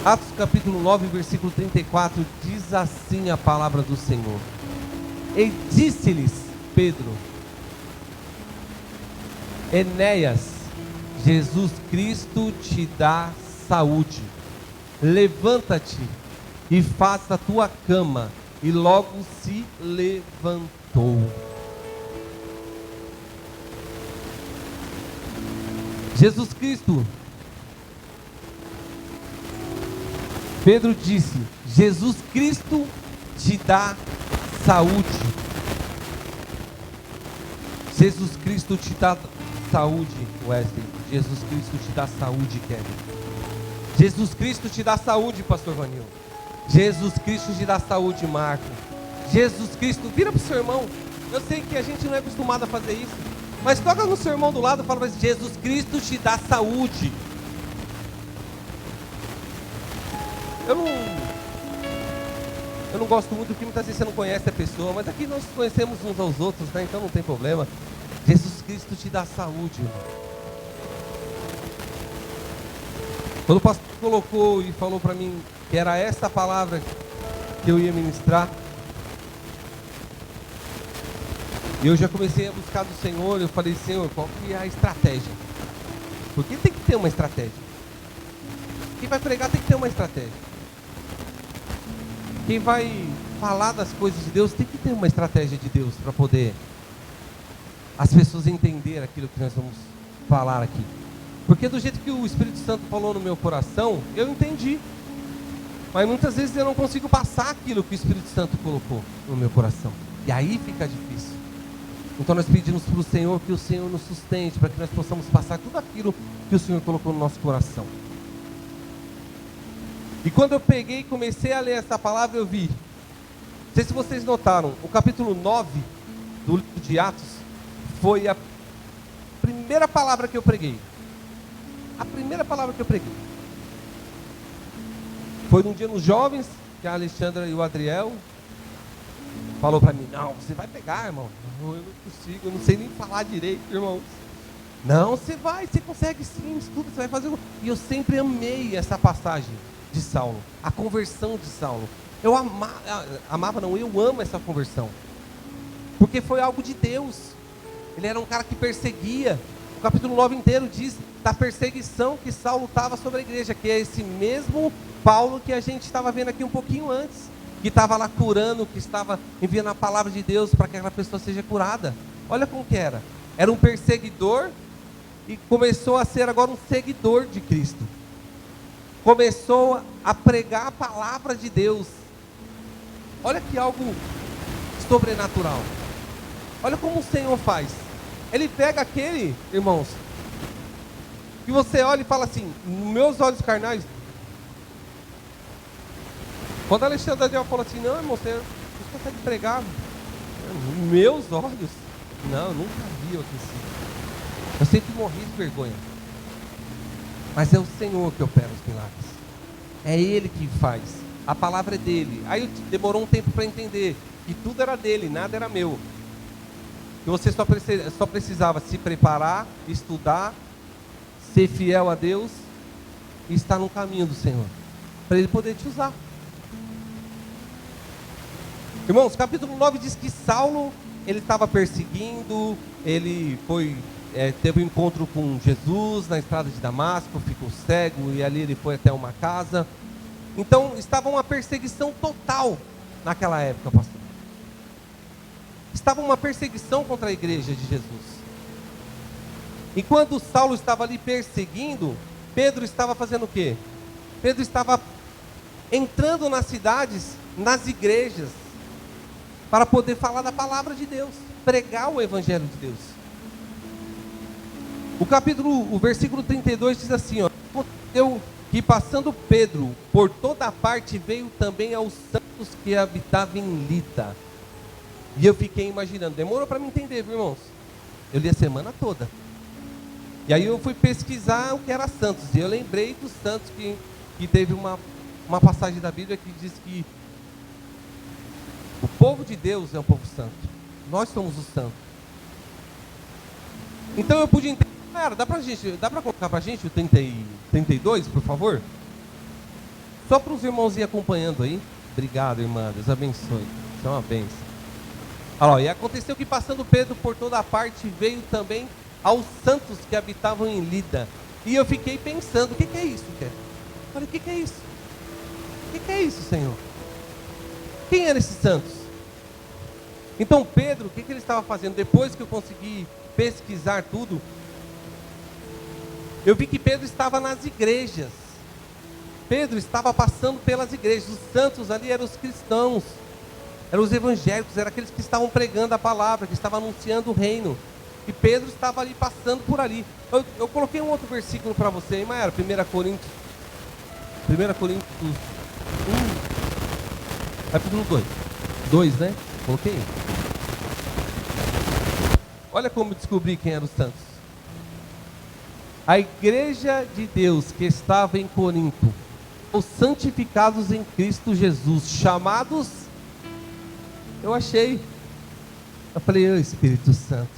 Atos capítulo 9, versículo 34, diz assim a palavra do Senhor. E disse-lhes Pedro: Enéas, Jesus Cristo te dá saúde. Levanta-te e faça a tua cama. E logo se levantou. Jesus Cristo, Pedro disse: Jesus Cristo te dá saúde. Jesus Cristo te dá saúde, Wesley. Jesus Cristo te dá saúde, Kevin. Jesus Cristo te dá saúde, pastor Vanil. Jesus Cristo te dá saúde, Marco. Jesus Cristo, vira para o seu irmão. Eu sei que a gente não é acostumado a fazer isso, mas toca no seu irmão do lado e fala para ele: Jesus Cristo te dá saúde. Eu não gosto muito porque muitas vezes você não conhece a pessoa, mas aqui nós conhecemos uns aos outros, né? Então não tem problema. Jesus Cristo te dá saúde, irmão. Quando o pastor colocou e falou para mim que era essa palavra que eu ia ministrar, e eu já comecei a buscar do Senhor, eu falei: Senhor, qual que é a estratégia? Porque tem que ter uma estratégia. Quem vai pregar tem que ter uma estratégia. Quem vai falar das coisas de Deus tem que ter uma estratégia de Deus para poder as pessoas entenderem aquilo que nós vamos falar aqui. Porque do jeito que o Espírito Santo falou no meu coração, eu entendi. Mas muitas vezes eu não consigo passar aquilo que o Espírito Santo colocou no meu coração. E aí fica difícil. Então nós pedimos para o Senhor que o Senhor nos sustente, para que nós possamos passar tudo aquilo que o Senhor colocou no nosso coração. E quando eu peguei e comecei a ler essa palavra, eu vi. Não sei se vocês notaram, o capítulo 9 do livro de Atos foi a primeira palavra que eu preguei. A primeira palavra que eu preguei. Foi num dia nos jovens, que a Alexandra e o Adriel falou para mim: não, você vai pegar, irmão. Não, eu não consigo, eu não sei nem falar direito, irmãos. Não, você vai, você consegue sim, estuda, você vai fazer. E eu sempre amei essa passagem de Saulo, a conversão de Saulo. Eu amava não, eu amo essa conversão. Porque foi algo de Deus. Ele era um cara que perseguia. O capítulo 9 inteiro diz da perseguição que Saulo estava sobre a igreja, que é esse mesmo Paulo que a gente estava vendo aqui um pouquinho antes, que estava lá curando, que estava enviando a palavra de Deus para que aquela pessoa seja curada. Olha como que era. Era um perseguidor e começou a ser agora um seguidor de Cristo. Começou a pregar a palavra de Deus. Olha que algo sobrenatural. Olha como o Senhor faz. Ele pega aquele, irmãos, que você olha e fala assim: meus olhos carnais. Quando a Alexandra Daniel falou assim: não, irmão, você consegue pregar? Meus olhos? Não, eu nunca vi eu assim. Eu sempre morri de vergonha. Mas é o Senhor que opera os milagres. É Ele que faz. A palavra é dele. Aí demorou um tempo para entender que tudo era dele, nada era meu. Que você só precisava se preparar, estudar, ser fiel a Deus e estar no caminho do Senhor, para Ele poder te usar. Irmãos, capítulo 9 diz que Saulo, ele estava perseguindo, ele teve um encontro com Jesus na estrada de Damasco, ficou cego e ali ele foi até uma casa. Então estava uma perseguição total naquela época, pastor. Estava uma perseguição contra a igreja de Jesus. E quando Saulo estava ali perseguindo, Pedro estava fazendo o quê? Pedro estava entrando nas cidades, nas igrejas, para poder falar da palavra de Deus, pregar o evangelho de Deus. O versículo 32 diz assim: aconteceu que passando Pedro por toda parte, veio também aos santos que habitavam em Lida. E eu fiquei imaginando, demorou para me entender, viu, irmãos? Eu li a semana toda. E aí eu fui pesquisar o que era santos, e eu lembrei dos santos que teve uma passagem da Bíblia que diz que o povo de Deus é um povo santo. Nós somos os santos. Então eu pude entender. Cara, dá para colocar para a gente o 32, por favor? Só para os irmãos ir acompanhando aí. Obrigado, irmã. Deus abençoe. Isso é uma bênção. Olha lá, e aconteceu que passando Pedro por toda a parte, veio também aos santos que habitavam em Lida. E eu fiquei pensando, o que é isso, Ké? Falei, o que é isso? O que é isso, Senhor? Quem eram esses santos? Então Pedro, o que ele estava fazendo? Depois que eu consegui pesquisar tudo, eu vi que Pedro estava nas igrejas. Pedro estava passando pelas igrejas. Os santos ali eram os cristãos, eram os evangélicos, eram aqueles que estavam pregando a palavra, que estavam anunciando o reino. E Pedro estava ali passando por ali. Eu coloquei um outro versículo para você, hein, Maera? 1 Coríntios 1, capítulo 2. 2, né? Coloquei. Olha como descobri quem eram os santos. A igreja de Deus que estava em Corinto, os santificados em Cristo Jesus, chamados, eu achei. Eu falei, ô Espírito Santo,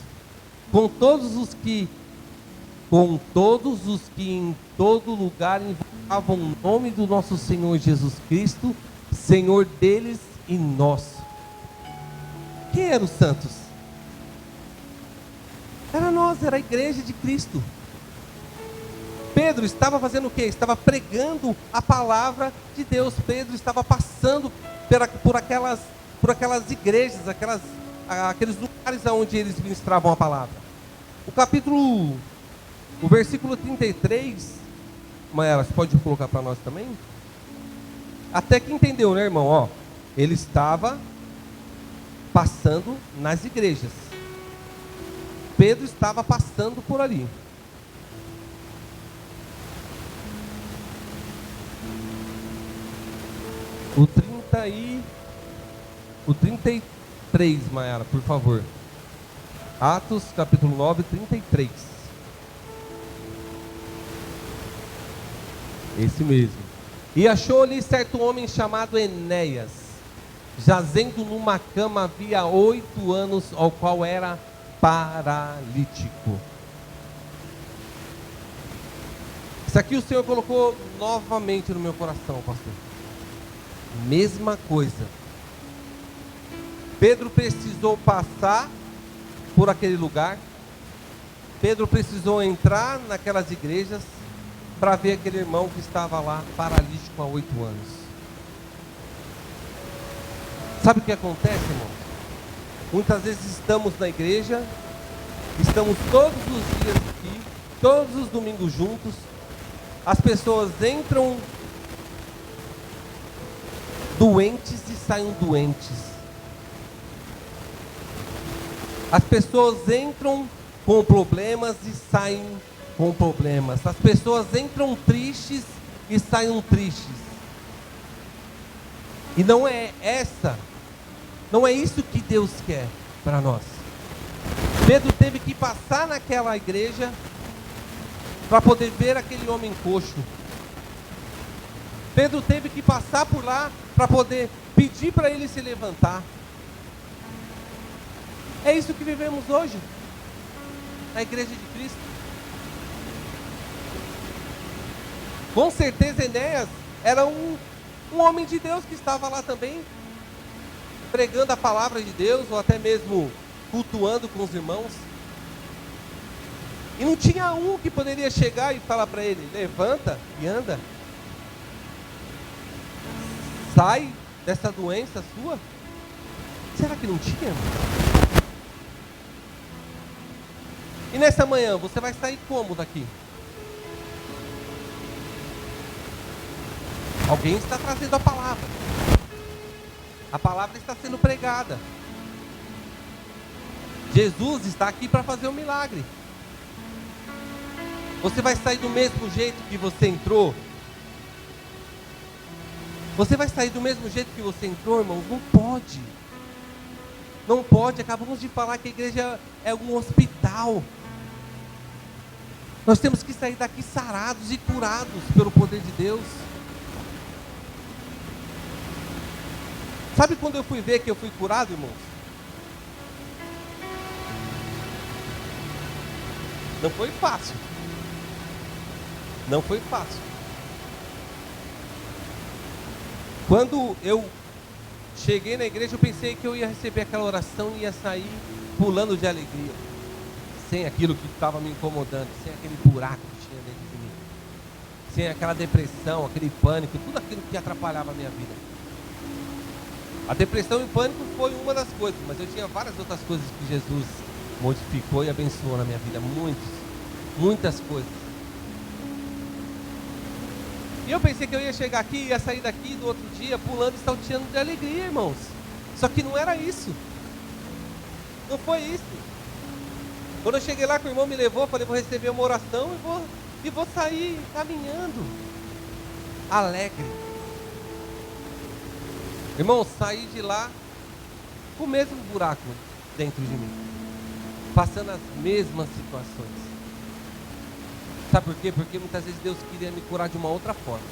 com todos os que em todo lugar invocavam o nome do nosso Senhor Jesus Cristo, Senhor deles e nosso. Quem eram os santos? Era nós, era a igreja de Cristo. Pedro estava fazendo o quê? Estava pregando a palavra de Deus. Pedro estava passando por aquelas igrejas, aqueles lugares onde eles ministravam a palavra. O versículo 33, Maera, você pode colocar para nós também? Até que entendeu, né, irmão? Ó, ele estava passando nas igrejas. Pedro estava passando por ali. O 33, Maera, por favor. Atos, capítulo 9, 33. Esse mesmo. E achou ali certo homem chamado Enéas, jazendo numa cama havia 8 anos, ao qual era paralítico. Isso aqui o Senhor colocou novamente no meu coração, pastor. Mesma coisa. Pedro precisou passar por aquele lugar. Pedro precisou entrar naquelas igrejas para ver aquele irmão que estava lá paralítico há 8 anos. Sabe o que acontece, irmão? Muitas vezes estamos na igreja, estamos todos os dias aqui, todos os domingos juntos. As pessoas entram doentes e saem doentes. As pessoas entram com problemas e saem com problemas. As pessoas entram tristes e saem tristes. E não é isso que Deus quer para nós. Pedro teve que passar naquela igreja para poder ver aquele homem coxo. Pedro teve que passar por lá para poder pedir para ele se levantar. É isso que vivemos hoje na igreja de Cristo. Com certeza Enéas era um homem de Deus que estava lá também, pregando a palavra de Deus, ou até mesmo cultuando com os irmãos. E não tinha um que poderia chegar e falar para ele: levanta e anda, sai dessa doença sua. Será que não tinha? E nessa manhã, você vai sair como daqui? Alguém está trazendo a palavra. A palavra está sendo pregada. Jesus está aqui para fazer um milagre. Você vai sair do mesmo jeito que você entrou? Você vai sair do mesmo jeito que você entrou, irmãos? Não pode. Não pode. Acabamos de falar que a igreja é um hospital. Nós temos que sair daqui sarados e curados pelo poder de Deus. Sabe quando eu fui ver que eu fui curado, irmãos? Não foi fácil. Não foi fácil. Quando eu cheguei na igreja, eu pensei que eu ia receber aquela oração e ia sair pulando de alegria, sem aquilo que estava me incomodando, sem aquele buraco que tinha dentro de mim, sem aquela depressão, aquele pânico, tudo aquilo que atrapalhava a minha vida. A depressão e o pânico foi uma das coisas, mas eu tinha várias outras coisas que Jesus modificou e abençoou na minha vida, muitas coisas. E eu pensei que eu ia chegar aqui, ia sair daqui do outro dia pulando e salteando de alegria, irmãos. Só que não era isso. Não foi isso. Quando eu cheguei lá, que o irmão me levou, eu falei, vou receber uma oração e vou sair caminhando, alegre. Irmão, saí de lá com o mesmo buraco dentro de mim, passando as mesmas situações. Sabe por quê? Porque muitas vezes Deus queria me curar de uma outra forma.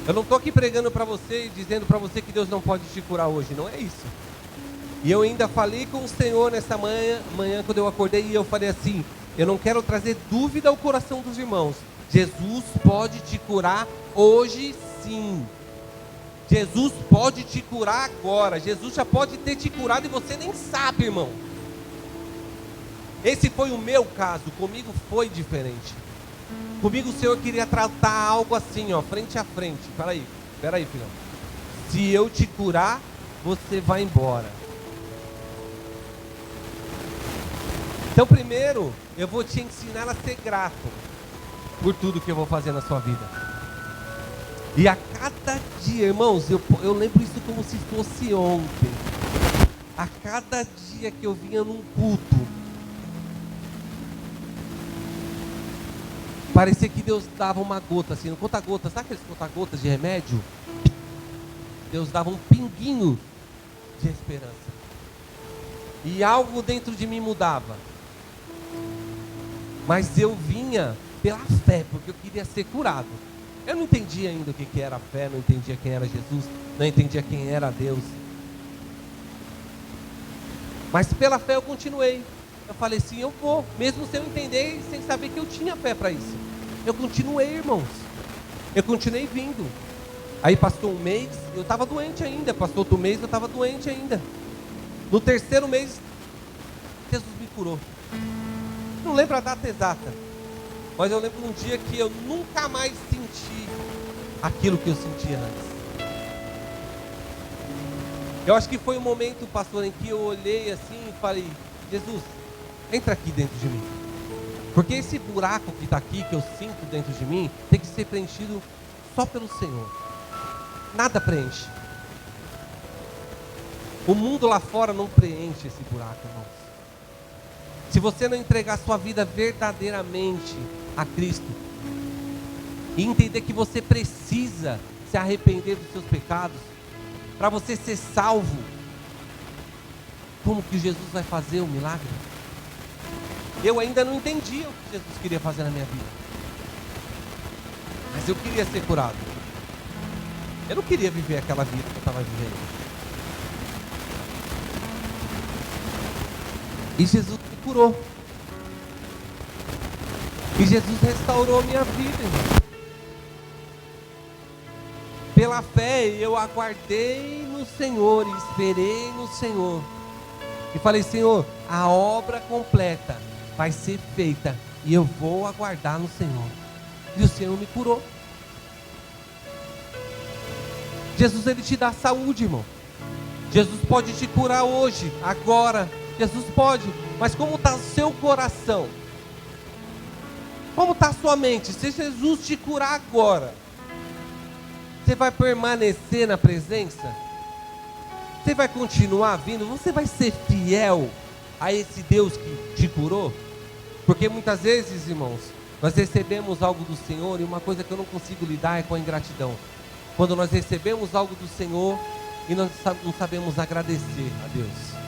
Eu não estou aqui pregando para você e dizendo para você que Deus não pode te curar hoje, não é isso. E eu ainda falei com o Senhor nessa manhã quando eu acordei, e eu falei assim, eu não quero trazer dúvida ao coração dos irmãos. Jesus pode te curar hoje sim. Jesus pode te curar agora. Jesus já pode ter te curado e você nem sabe, irmão. Esse foi o meu caso, comigo foi diferente. Comigo o Senhor queria tratar algo assim, ó, frente a frente. Peraí, filhão. Se eu te curar, você vai embora. Então primeiro, eu vou te ensinar a ser grato por tudo que eu vou fazer na sua vida. E a cada dia, irmãos, eu lembro isso como se fosse ontem. A cada dia que eu vinha num culto, parecia que Deus dava uma gota, assim, no conta-gotas, sabe aqueles conta-gotas de remédio? Deus dava um pinguinho de esperança. E algo dentro de mim mudava. Mas eu vinha pela fé, porque eu queria ser curado. Eu não entendia ainda o que era a fé, não entendia quem era Jesus, não entendia quem era Deus. Mas pela fé eu continuei. Eu falei assim, eu vou, mesmo sem eu entender e sem saber que eu tinha fé para isso. Eu continuei, irmãos. Eu continuei vindo. Aí passou um mês, eu estava doente ainda. Passou outro mês, eu estava doente ainda. No terceiro mês, Jesus me curou. Não lembro a data exata, mas eu lembro um dia que eu nunca mais senti aquilo que eu sentia antes. Eu acho que foi um momento, pastor, em que eu olhei assim e falei, Jesus, entra aqui dentro de mim. Porque esse buraco que está aqui, que eu sinto dentro de mim, tem que ser preenchido só pelo Senhor. Nada preenche. O mundo lá fora não preenche esse buraco, irmãos. Se você não entregar sua vida verdadeiramente a Cristo e entender que você precisa se arrepender dos seus pecados para você ser salvo, como que Jesus vai fazer o milagre? Eu ainda não entendia o que Jesus queria fazer na minha vida, mas eu queria ser curado. Eu não queria viver aquela vida que eu estava vivendo. E Jesus me curou. E Jesus restaurou minha vida, irmão. Pela fé eu aguardei no Senhor, e esperei no Senhor. E falei, Senhor, a obra completa vai ser feita e eu vou aguardar no Senhor. E o Senhor me curou. Jesus, Ele te dá saúde, irmão. Jesus pode te curar hoje, agora. Jesus pode, mas como está o seu coração? Como está a sua mente? Se Jesus te curar agora, você vai permanecer na presença? Você vai continuar vindo? Você vai ser fiel a esse Deus que te curou? Porque muitas vezes, irmãos, nós recebemos algo do Senhor e uma coisa que eu não consigo lidar é com a ingratidão. Quando nós recebemos algo do Senhor e nós não sabemos agradecer a Deus.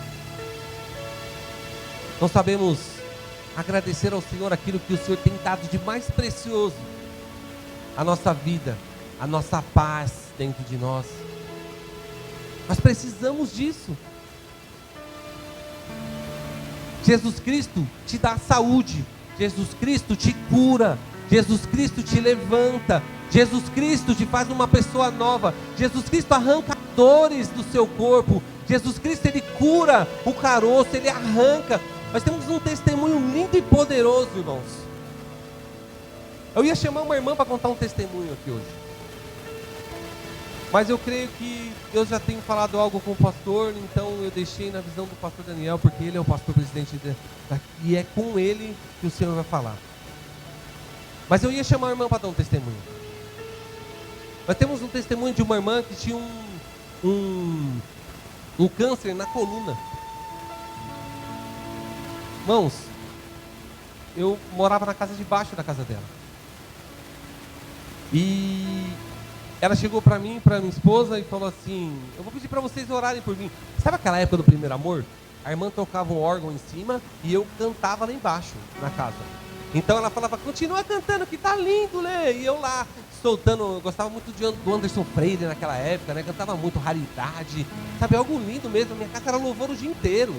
Não sabemos agradecer ao Senhor aquilo que o Senhor tem dado de mais precioso. A nossa vida, a nossa paz dentro de nós. Nós precisamos disso. Jesus Cristo te dá saúde. Jesus Cristo te cura. Jesus Cristo te levanta. Jesus Cristo te faz uma pessoa nova. Jesus Cristo arranca dores do seu corpo. Jesus Cristo, Ele cura o caroço, Ele arranca. Nós temos um testemunho lindo e poderoso, irmãos. Eu ia chamar uma irmã para contar um testemunho aqui hoje, mas eu creio que eu já tenho falado algo com o pastor, então eu deixei na visão do pastor Daniel, porque ele é o pastor presidente e é com ele que o Senhor vai falar. Mas eu ia chamar a irmã para dar um testemunho. Nós temos um testemunho de uma irmã que tinha um câncer na coluna. Irmãos, eu morava na casa de baixo da casa dela. E ela chegou para mim, para minha esposa, e falou assim: eu vou pedir para vocês orarem por mim. Sabe aquela época do primeiro amor? A irmã tocava um órgão em cima e eu cantava lá embaixo, na casa. Então ela falava: continua cantando que tá lindo, Lê. E eu lá, soltando, eu gostava muito do Anderson Freire naquela época, né? Cantava muito Raridade, sabe, algo lindo mesmo. Minha casa era louvor o dia inteiro.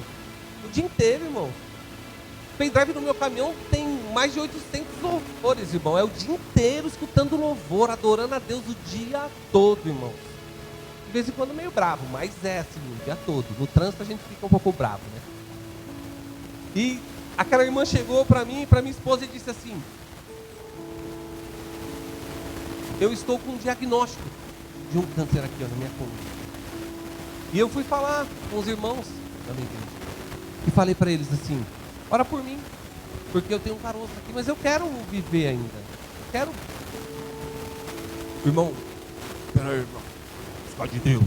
O dia inteiro, irmão. O pendrive no meu caminhão tem mais de 800 louvores, irmão. É o dia inteiro escutando louvor, adorando a Deus o dia todo, irmão. De vez em quando meio bravo, mas é assim, o dia todo. No trânsito a gente fica um pouco bravo, né? E aquela irmã chegou para mim e para minha esposa e disse assim: eu estou com um diagnóstico de um câncer aqui, ó, na minha coluna. E eu fui falar com os irmãos da minha igreja e falei para eles assim: ora por mim, porque eu tenho um caroço aqui, mas eu quero viver ainda. Eu quero. Irmão, peraí, irmão, ficar de Deus.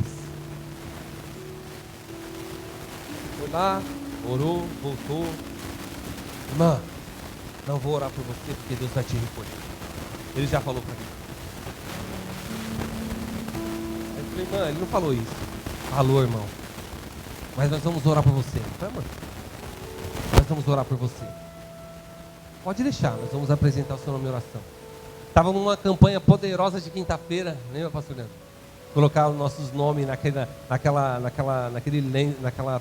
Foi lá, orou, voltou. Irmã, não vou orar por você, porque Deus vai te recolher. Ele já falou para mim. Eu falei: irmã, ele não falou isso. Falou, irmão. Mas nós vamos orar por você. Eu falei: mãe, nós vamos orar por você. Pode deixar, nós vamos apresentar o seu nome em oração. Estava numa campanha poderosa de quinta-feira, lembra, pastor Leandro? Colocar os nossos nomes naquela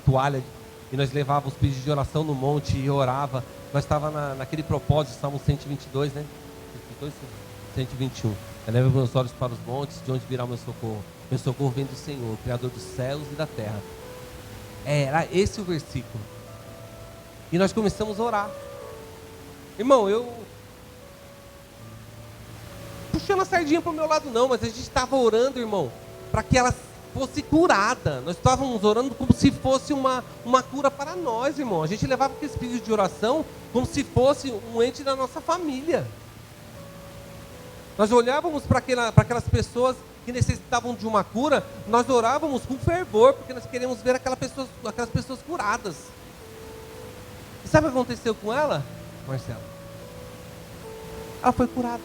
toalha, e nós levávamos os pedidos de oração no monte e orava. Nós estávamos naquele propósito, Salmo 122, né? 121. Eleva meus olhos para os montes, de onde virá o meu socorro. Meu socorro vem do Senhor, Criador dos céus e da terra. Era esse o versículo. E nós começamos a orar. Irmão, eu puxando a sardinha para o meu lado não, mas a gente estava orando, irmão, para que ela fosse curada. Nós estávamos orando como se fosse uma cura para nós, irmão. A gente levava aqueles pedidos de oração como se fosse um ente da nossa família. Nós olhávamos para aquelas pessoas que necessitavam de uma cura, nós orávamos com fervor, porque nós queríamos ver aquelas pessoas curadas. E sabe o que aconteceu com ela, Marcelo? Ela foi curada.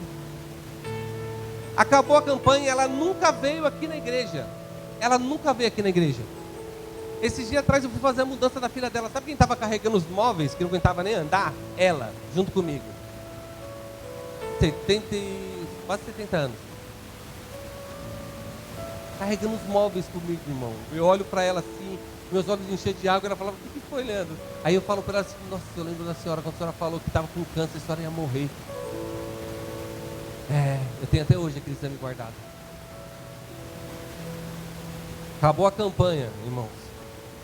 Acabou a campanha e ela nunca veio aqui na igreja. Esses dias atrás eu fui fazer a mudança da filha dela. Sabe quem estava carregando os móveis, que não aguentava nem andar? Ela, junto comigo. Quase 70 anos. Carregando os móveis comigo, irmão. Eu olho para ela assim, meus olhos enchendo de água, ela falava: o que foi, Leandro? Aí eu falo para ela assim: nossa, eu lembro da senhora, quando a senhora falou que estava com câncer, a senhora ia morrer. Eu tenho até hoje aquele exame guardado. Acabou a campanha, irmãos.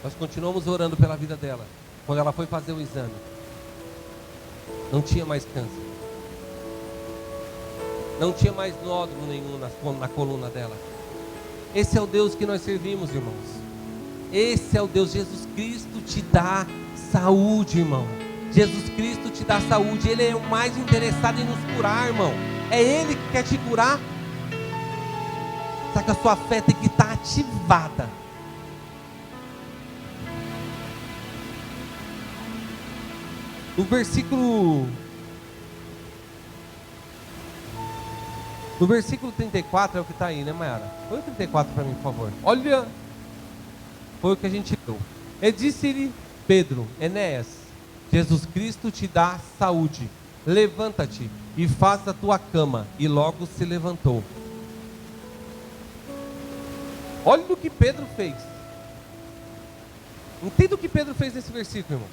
Nós continuamos orando pela vida dela. Quando ela foi fazer o exame, não tinha mais câncer. Não tinha mais nódulo nenhum na coluna dela. Esse é o Deus que nós servimos, irmãos. Esse é o Deus. Jesus Cristo te dá saúde, irmão. Jesus Cristo te dá saúde. Ele é o mais interessado em nos curar, irmão. É Ele que quer te curar. Só que a sua fé tem que estar ativada. No versículo 34 é o que está aí, né, Mayara? Põe o 34 para mim, por favor. Olha, foi o que a gente leu. E disse-lhe Pedro: Enéas, Jesus Cristo te dá saúde. Levanta-te e faça a tua cama. E logo se levantou. Olha o que Pedro fez. Entenda o que Pedro fez nesse versículo, irmão.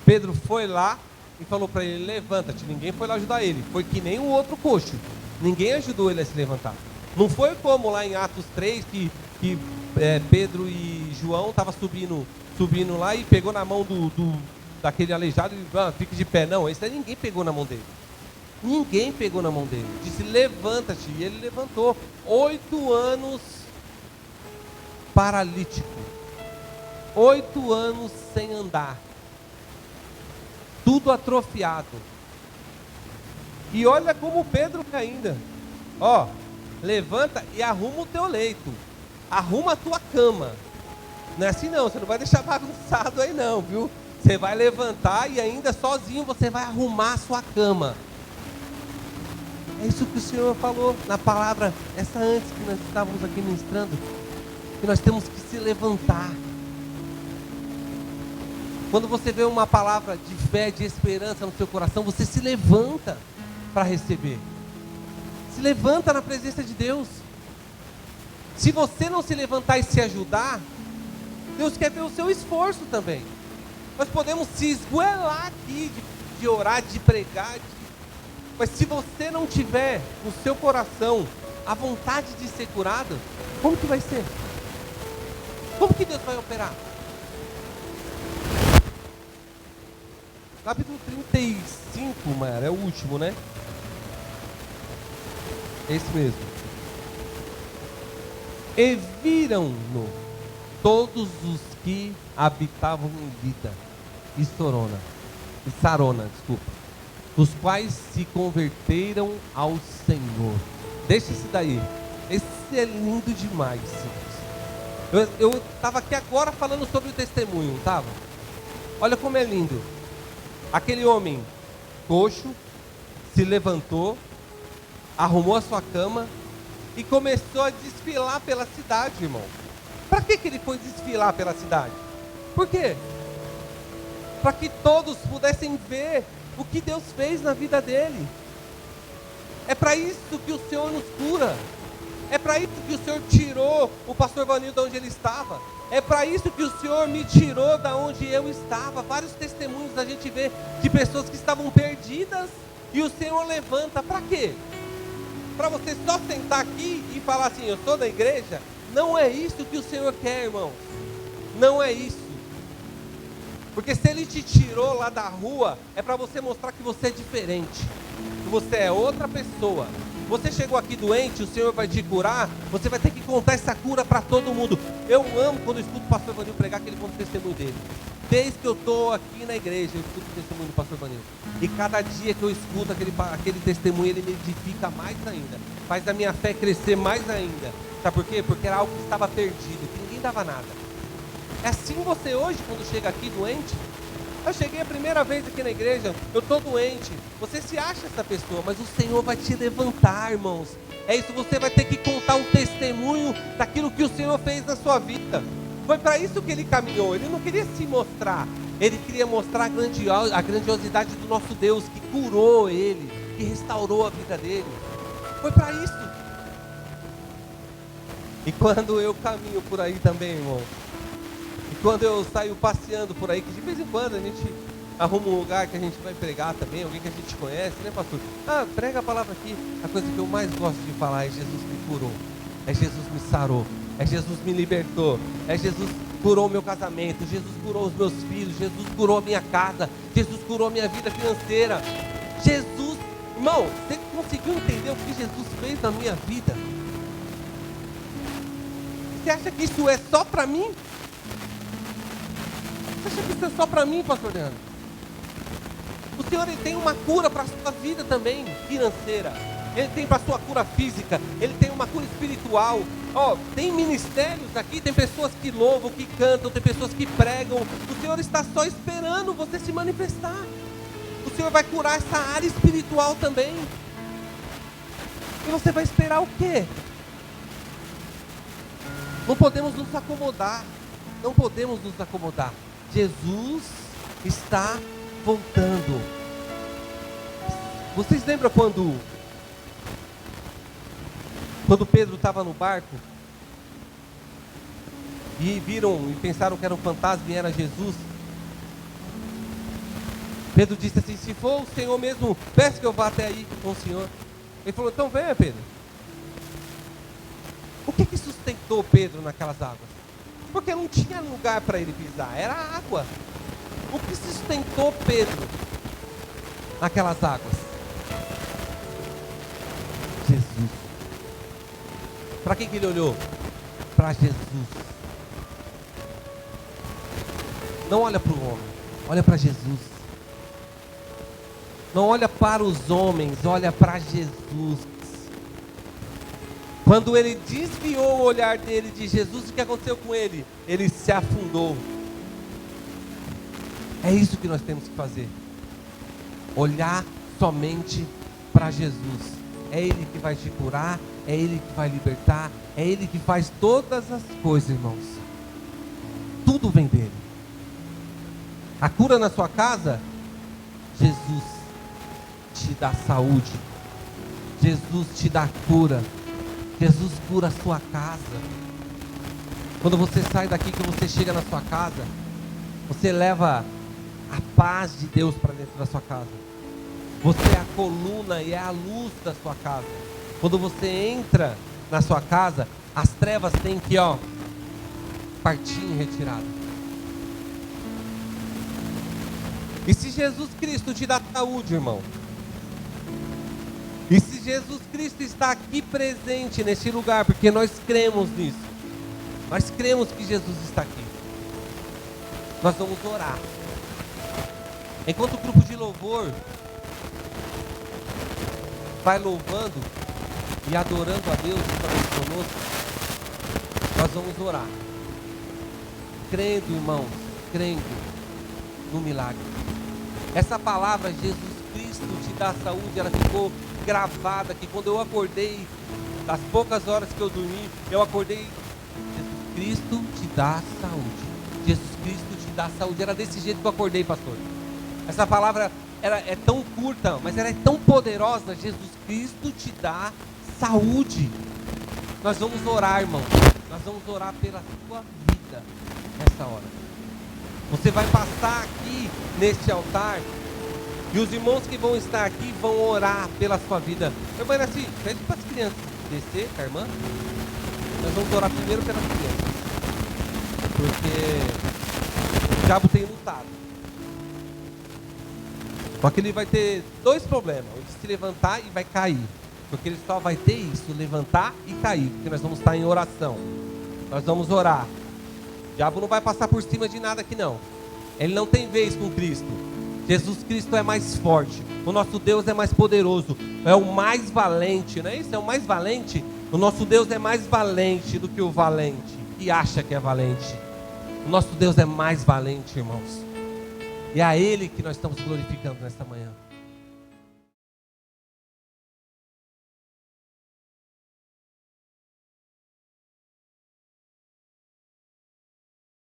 Pedro foi lá e falou para ele: levanta-te. Ninguém foi lá ajudar ele. Foi que nem o outro coxo. Ninguém ajudou ele a se levantar. Não foi como lá em Atos 3 que Pedro e João estavam subindo lá e pegou na mão daquele aleijado e fique de pé. Não, esse aí ninguém pegou na mão dele. Ninguém pegou na mão dele. Disse, levanta-te. E ele levantou. 8 anos paralítico. 8 anos sem andar. Tudo atrofiado. E olha como Pedro ainda. Ó, levanta e arruma o teu leito. Arruma a tua cama. Não é assim não, você não vai deixar bagunçado aí não, viu? Você vai levantar e ainda sozinho você vai arrumar a sua cama. É isso que o Senhor falou na palavra, essa antes que nós estávamos aqui ministrando, que nós temos que se levantar. Quando você vê uma palavra de fé, de esperança no seu coração, você se levanta para receber. Se levanta na presença de Deus. Se você não se levantar e se ajudar, Deus quer ver o seu esforço também. Nós podemos se esgoelar aqui de orar, de pregar, mas se você não tiver no seu coração a vontade de ser curado, como que vai ser? Como que Deus vai operar? Capítulo 35, Mara, é o último, né? Esse mesmo. E viram-no todos os que habitavam em Lida e Sarona, os quais se converteram ao Senhor. Deixa esse daí. Esse é lindo demais, senhores. Eu estava aqui agora falando sobre o testemunho, não estava? Olha como é lindo. Aquele homem coxo se levantou, arrumou a sua cama e começou a desfilar pela cidade, irmão. Para que ele foi desfilar pela cidade? Por quê? Para que todos pudessem ver o que Deus fez na vida dele. É para isso que o Senhor nos cura. É para isso que o Senhor tirou o pastor Vanil de onde ele estava. É para isso que o Senhor me tirou da onde eu estava. Vários testemunhos a gente vê de pessoas que estavam perdidas e o Senhor levanta. Para quê? Para você só sentar aqui e falar assim, eu sou da igreja? Não é isso que o Senhor quer, irmãos. Não é isso. Porque se Ele te tirou lá da rua, é para você mostrar que você é diferente, que você é outra pessoa. Você chegou aqui doente, o Senhor vai te curar, você vai ter que contar essa cura para todo mundo. Eu amo quando eu escuto o pastor Vanil pregar, que ele conta o testemunho dele. Desde que eu estou aqui na igreja, eu escuto o testemunho do pastor Vanil. E cada dia que eu escuto aquele testemunho, ele me edifica mais ainda. Faz a minha fé crescer mais ainda. Sabe por quê? Porque era algo que estava perdido, que ninguém dava nada. É assim você hoje, quando chega aqui doente. Eu cheguei a primeira vez aqui na igreja, eu estou doente. Você se acha essa pessoa, mas o Senhor vai te levantar, irmãos. É isso, você vai ter que contar um testemunho daquilo que o Senhor fez na sua vida. Foi para isso que ele caminhou. Ele não queria se mostrar, ele queria mostrar a grandiosidade do nosso Deus, que curou ele, que restaurou a vida dele. Foi para isso. E quando eu caminho por aí também, irmão, e quando eu saio passeando por aí, que de vez em quando a gente arruma um lugar que a gente vai pregar também, alguém que a gente conhece, né, pastor? Prega a palavra aqui. A coisa que eu mais gosto de falar é Jesus me curou, é Jesus me sarou, é Jesus me libertou, é Jesus curou o meu casamento, Jesus curou os meus filhos, Jesus curou a minha casa, Jesus curou a minha vida financeira. Jesus, irmão, você conseguiu entender o que Jesus fez na minha vida? Você acha que isso é só para mim? Você acha que isso é só para mim, pastor Leandro? O Senhor, ele tem uma cura para a sua vida também, financeira. Ele tem para a sua cura física. Ele tem uma cura espiritual. Tem ministérios aqui, tem pessoas que louvam, que cantam, tem pessoas que pregam. O Senhor está só esperando você se manifestar. O Senhor vai curar essa área espiritual também. E você vai esperar o quê? Não podemos nos acomodar. Não podemos nos acomodar. Jesus está voltando. Vocês lembram quando Pedro estava no barco e viram e pensaram que era um fantasma e era Jesus? Pedro disse assim: se for o Senhor mesmo, peço que eu vá até aí com o Senhor. Ele falou, então venha, Pedro. O que sustentou Pedro naquelas águas? Porque não tinha lugar para ele pisar, era água. O que sustentou Pedro naquelas águas? Jesus. Para quem que ele olhou? Para Jesus. Não olha para o homem, olha para Jesus. Não olha para os homens, olha para Jesus. Quando ele desviou o olhar dele de Jesus, o que aconteceu com ele? Ele se afundou. É isso que nós temos que fazer. Olhar somente para Jesus. É Ele que vai te curar, é Ele que vai libertar, é Ele que faz todas as coisas, irmãos. Tudo vem dele. A cura na sua casa, Jesus te dá saúde. Jesus te dá cura. Jesus cura a sua casa. Quando você sai daqui, que você chega na sua casa, você leva a paz de Deus para dentro da sua casa. Você é a coluna e é a luz da sua casa. Quando você entra na sua casa, as trevas têm que, partir em retirada. E se Jesus Cristo te dá saúde, irmão, e se Jesus Cristo está aqui presente neste lugar, porque nós cremos nisso, nós cremos que Jesus está aqui, nós vamos orar. Enquanto o grupo de louvor vai louvando e adorando a Deus juntamente conosco, nós vamos orar, crendo, irmãos, crendo no milagre. Essa palavra, Jesus Cristo te dá saúde, ela ficou gravada, que quando eu acordei, das poucas horas que eu dormi, eu acordei, Jesus Cristo te dá saúde, Jesus Cristo te dá saúde. Era desse jeito que eu acordei, pastor. Essa palavra é tão curta, mas ela é tão poderosa. Jesus Cristo te dá saúde. Nós vamos orar, irmão, nós vamos orar pela sua vida nessa hora. Você vai passar aqui neste altar, e os irmãos que vão estar aqui vão orar pela sua vida. Irmã, assim, pede para as crianças descer, tá, irmã? Nós vamos orar primeiro pelas crianças, porque o diabo tem lutado. Só que ele vai ter dois problemas: o de se levantar e vai cair. Porque ele só vai ter isso, levantar e cair, porque nós vamos estar em oração. Nós vamos orar. O diabo não vai passar por cima de nada aqui não. Ele não tem vez com Cristo. Jesus Cristo é mais forte. O nosso Deus é mais poderoso. É o mais valente, não é isso? É o mais valente. O nosso Deus é mais valente do que o valente que acha que é valente. O nosso Deus é mais valente, irmãos. E é a Ele que nós estamos glorificando nesta manhã.